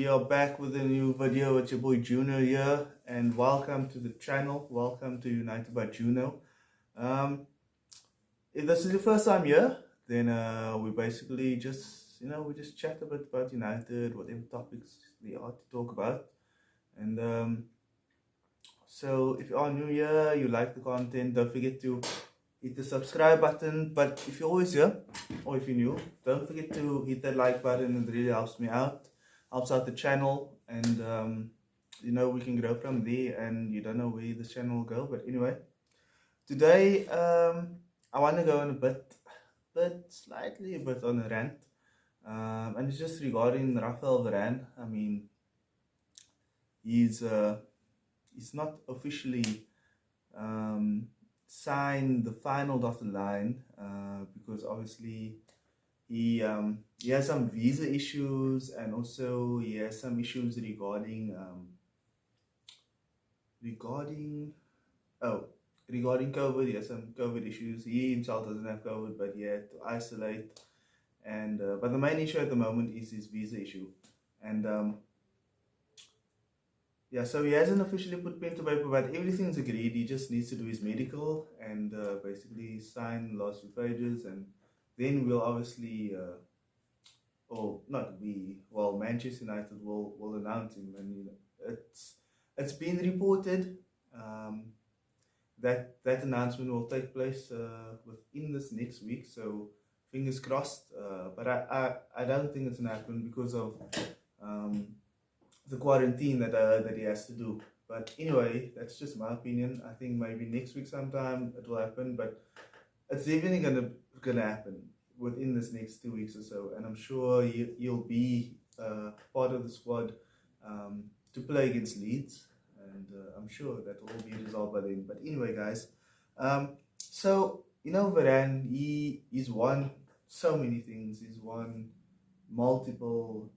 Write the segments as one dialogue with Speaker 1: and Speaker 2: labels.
Speaker 1: are back with a new video. It's your boy Juno here, and welcome to the channel. Welcome to United by Juno. If this is your first time here, then we basically just we just chat a bit about United, whatever topics there are to talk about. And so if you are new here, you like the content, don't forget to hit the subscribe button. But if you're always here, or if you're new, don't forget to hit that like button. It really helps me out, helps out the channel, and we can grow from there. And you don't know where this channel will go, but anyway, today I want to go on slightly a bit on a rant, and it's just regarding Rafael Varane. I mean, he's not officially signed the final dotted line because obviously he has some visa issues, and also he has some issues regarding COVID. He has some COVID issues. He himself doesn't have COVID, but he had to isolate. And but the main issue at the moment is his visa issue, and yeah, so he hasn't officially put pen to paper, but everything's agreed. He just needs to do his medical and basically sign the last few pages, and then we'll obviously, or not we, well, Manchester United will announce him. And it's been reported that announcement will take place within this next week. So fingers crossed. But I don't think it's gonna happen because of the quarantine that he has to do. But anyway, that's just my opinion. I think maybe next week sometime it will happen, but it's definitely gonna happen within this next 2 weeks or so. And I'm sure you'll be part of the squad to play against Leeds, and I'm sure that will all be resolved by then. But anyway, guys, so Varane, he's won so many things. He's won multiple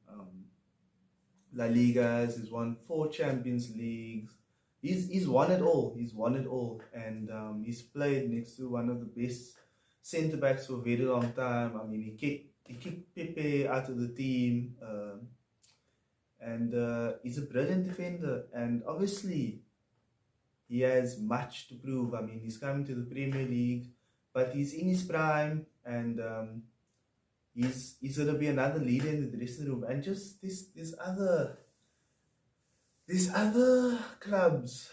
Speaker 1: La Ligas. He's won 4 Champions Leagues. He's won it all. He's won it all, and he's played next to one of the best centre backs for a very long time. I mean, he kicked Pepe out of the team, and he's a brilliant defender. And obviously, he has much to prove. I mean, he's coming to the Premier League, but he's in his prime, and he's going to be another leader in the dressing room. And just these other clubs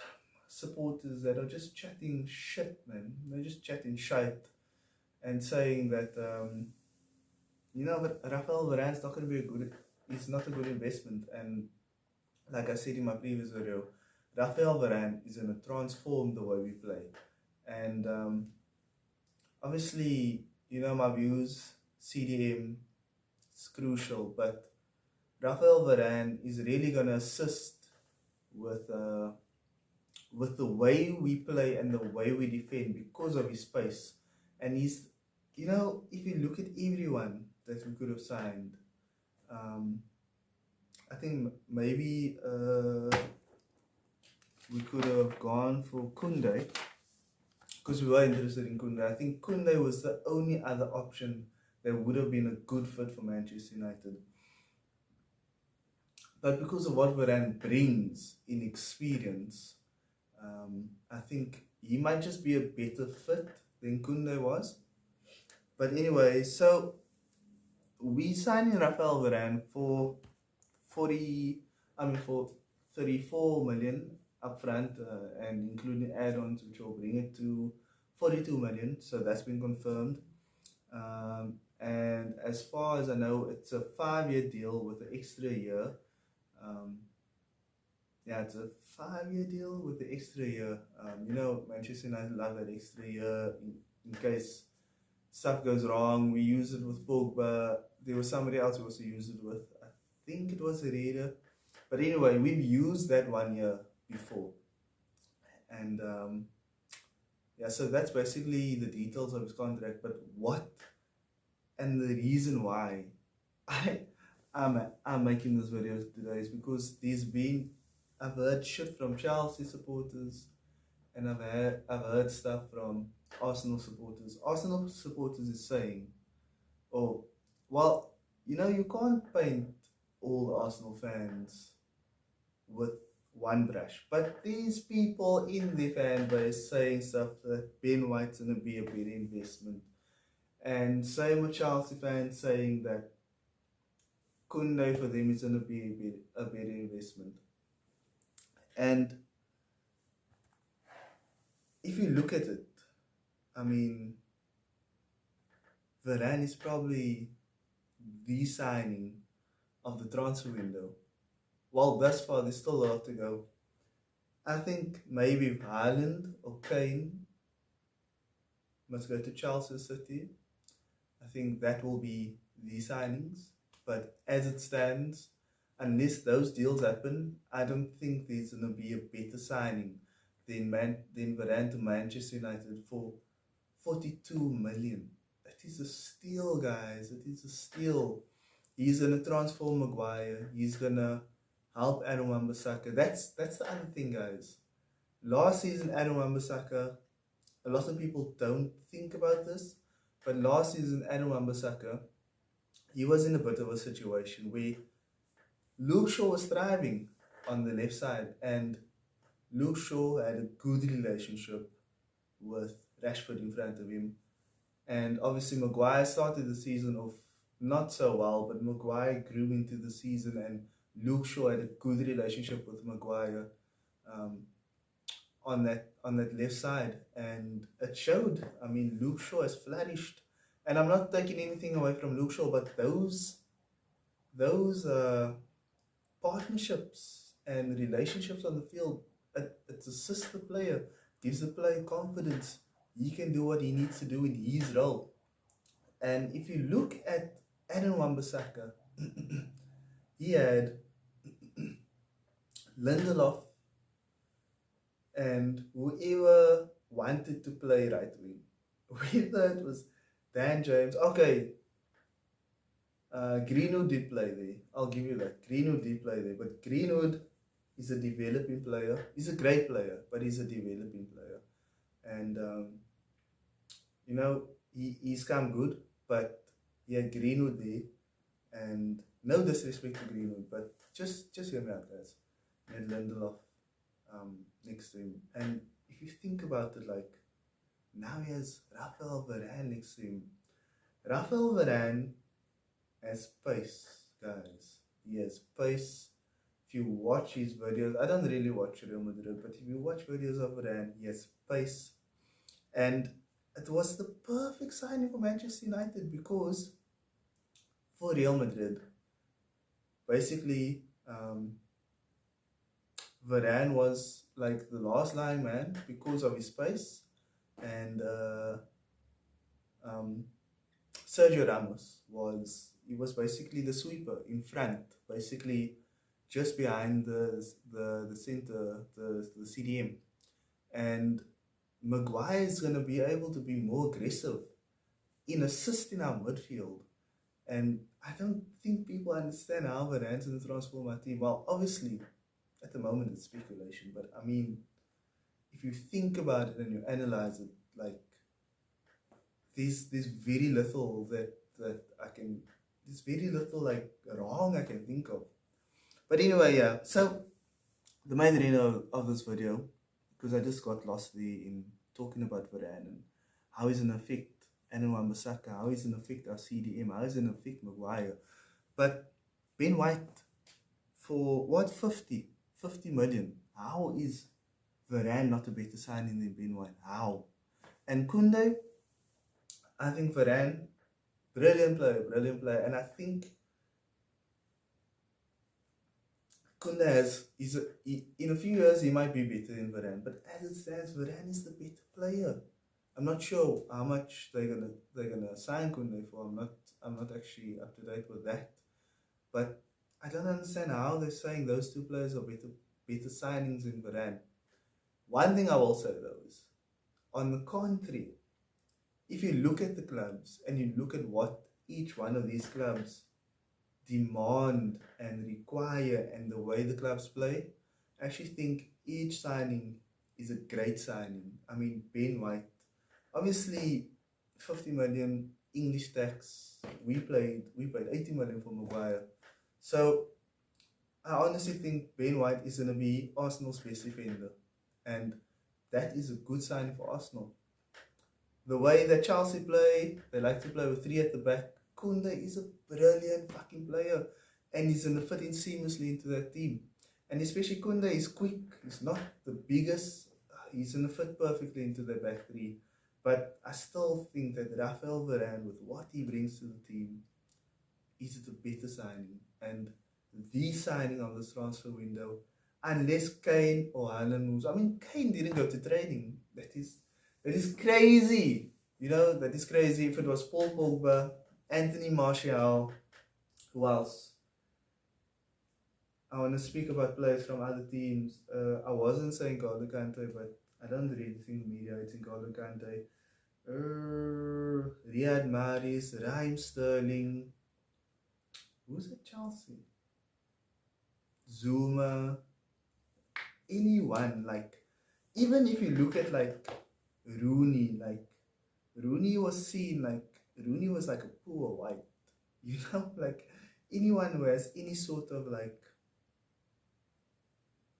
Speaker 1: supporters that are just chatting shit, man. They're just chatting shit and saying that but Rafael Varane's not going to be he's not a good investment. And like I said in my previous video, Rafael Varane is going to transform the way we play. And obviously, my views, CDM is crucial, but Rafael Varane is really going to assist with the way we play and the way we defend because of his pace. And he's, if you look at everyone that we could have signed, I think maybe we could have gone for Kunde, because we were interested in Kunde. I think Kunde was the only other option that would have been a good fit for Manchester United. But because of what Varane brings in experience, I think he might just be a better fit than Kunde was. But anyway, so we signed in Rafael Varane for 34 million upfront, and including add-ons, which will bring it to 42 million. So that's been confirmed. And as far as I know, it's a 5-year deal with an extra year. It's a 5-year deal with the extra year. Manchester United love that extra year in case stuff goes wrong. We use it with Pogba. There was somebody else who also used it with, I think it was Herrera. But anyway, we've used that 1 year before. And so that's basically the details of his contract. But what and the reason why I'm making this video today is because I've heard shit from Chelsea supporters, and I've heard stuff from Arsenal supporters. Arsenal supporters is saying, oh, well, you can't paint all the Arsenal fans with one brush. But these people in the fan base saying stuff that Ben White's going to be a better investment. And same with Chelsea fans saying that Kunde for them is going to be a better investment. And if you look at it, I mean, Varane is probably the signing of the transfer window. Well, thus far, there's still a lot to go. I think maybe Haaland or Kane must go to Chelsea City. I think that will be the signings. But as it stands, unless those deals happen, I don't think there's going to be a better signing than Varane to Manchester United for 42 million. That is a steal, guys. It is a steal. He's going to transform Maguire. He's going to help Aaron Wan-Bissaka. That's the other thing, guys. Last season, Aaron Wan-Bissaka, a lot of people don't think about this, but last season, Aaron Wan-Bissaka, he was in a bit of a situation where Luke Shaw was thriving on the left side, and Luke Shaw had a good relationship with Rashford in front of him. And obviously, Maguire started the season off not so well, but Maguire grew into the season, and Luke Shaw had a good relationship with Maguire on that left side, and it showed. I mean, Luke Shaw has flourished, and I'm not taking anything away from Luke Shaw, but those partnerships and relationships on the field, it assists the player, gives the player confidence. He can do what he needs to do in his role. And if you look at Aaron Wan-Bissaka, he had Lindelof and whoever wanted to play right wing, whether it was Dan James. Okay, Greenwood did play there. I'll give you that. Greenwood did play there, but Greenwood is a developing player. He's a great player, but he's a developing player. And you know, he's come good, but he had Greenwood there, and no disrespect to Greenwood, but just hear me out, guys. He had Lindelof next to him, and if you think about it, like, now he has Rafael Varane next to him. Rafael Varane has pace, guys. He has pace. If you watch his videos, I don't really watch Real Madrid, but if you watch videos of Varane, he has pace. And it was the perfect signing for Manchester United, because for Real Madrid, basically, Varane was like the last line man because of his pace, and Sergio Ramos was basically the sweeper in front, basically just behind the center, the CDM, and Maguire is going to be able to be more aggressive in assisting our midfield. And I don't think people understand how Varane's going to transform our team. Well, obviously, at the moment it's speculation, but I mean, if you think about it and you analyze it, like, there's very little there's very little like wrong I can think of. But anyway, yeah, so the main reason of this video, because I just got lost there in talking about Varane and how he's going to affect Aaron Wan-Bissaka, how he's going to affect our CDM, how he's going to affect Maguire. But Ben White, for what, 50 million, how is Varane not a better signing than Ben White? How? And Kunde, I think Varane, brilliant player, and I think Kunde in a few years he might be better than Varane, but as it stands, Varane is the better player. I'm not sure how much they're gonna sign Kunde for. I'm not actually up to date with that, but I don't understand how they're saying those two players are better signings than Varane. One thing I will say though is, on the contrary, if you look at the clubs and you look at what each one of these clubs demand and require and the way the clubs play, I actually think each signing is a great signing. I mean, Ben White, obviously 50 million English tax. We paid 80 million for Maguire. So I honestly think Ben White is going to be Arsenal's best defender, and that is a good sign for Arsenal. The way that Chelsea play, they like to play with three at the back. Kunde is a brilliant fucking player, and he's going to fit in seamlessly into that team. And especially Kunde is quick. He's not the biggest. He's going to fit perfectly into the back three. But I still think that Rafael Varane, with what he brings to the team, is the better signing and the signing of this transfer window. Unless Kane or Haaland moves. I mean, Kane didn't go to training. That is crazy. You know, that is crazy. If it was Paul Pogba, Anthony Martial, who else? I want to speak about players from other teams. I wasn't saying N'Golo Kante, but I don't really think media. It's N'Golo Kante. Riyad Mahrez, Raheem Sterling. Who's at Chelsea? Zuma. Anyone. Like, even if you look at like Rooney, like Rooney was seen like Rooney was like a poor white. You know, like anyone who has any sort of like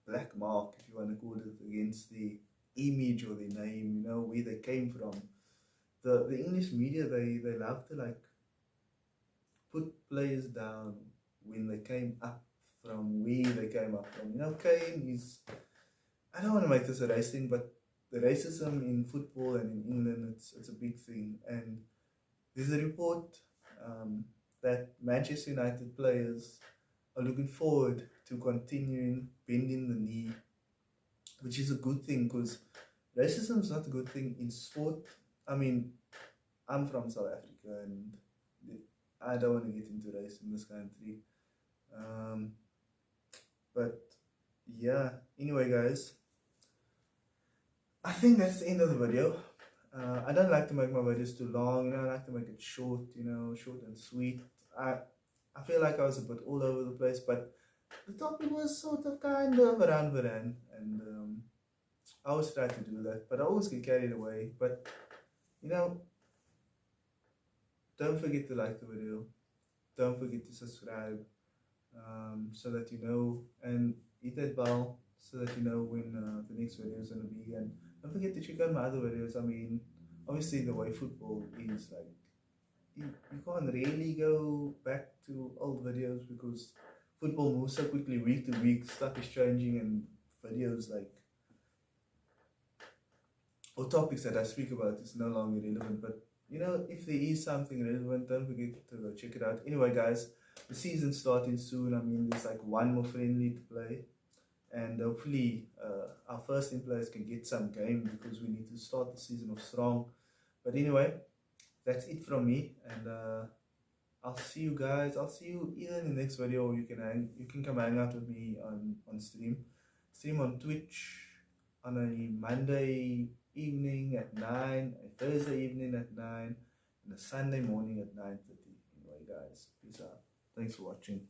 Speaker 1: black mark, if you want to call it, against the image or the name, you know, where they came from. The English media, they love to like put players down when they came up from where they came up from. You know, Kane is, I don't want to make this a race thing, but the racism in football and in England, it's a big thing. And there's a report that Manchester United players are looking forward to continuing bending the knee, which is a good thing because racism is not a good thing in sport. I mean, I'm from South Africa and I don't want to get into race in this country. But yeah, anyway, guys, I think that's the end of the video. I don't like to make my videos too long, you know, I like to make it short, you know, short and sweet. I feel like I was a bit all over the place, but the topic was sort of kind of around Varane, and I always try to do that, but I always get carried away. But, you know, don't forget to like the video, don't forget to subscribe, so that you know, and hit that bell so that you know when the next video is going to be. And don't forget to check out my other videos. I mean, obviously the way football is, like, you can't really go back to old videos because football moves so quickly week to week, stuff is changing, and videos like, or topics that I speak about is no longer relevant. But you know, if there is something relevant, don't forget to go check it out. Anyway, guys, the season's starting soon. I mean, there's like one more friendly to play, and hopefully our first team players can get some game because we need to start the season off strong. But anyway, that's it from me, and I'll see you guys. I'll see you either in the next video, or you can come hang out with me on stream on Twitch on a Monday evening at 9, a Thursday evening at 9, and a Sunday morning at 9:30. Anyway, guys, peace out. Thanks for watching.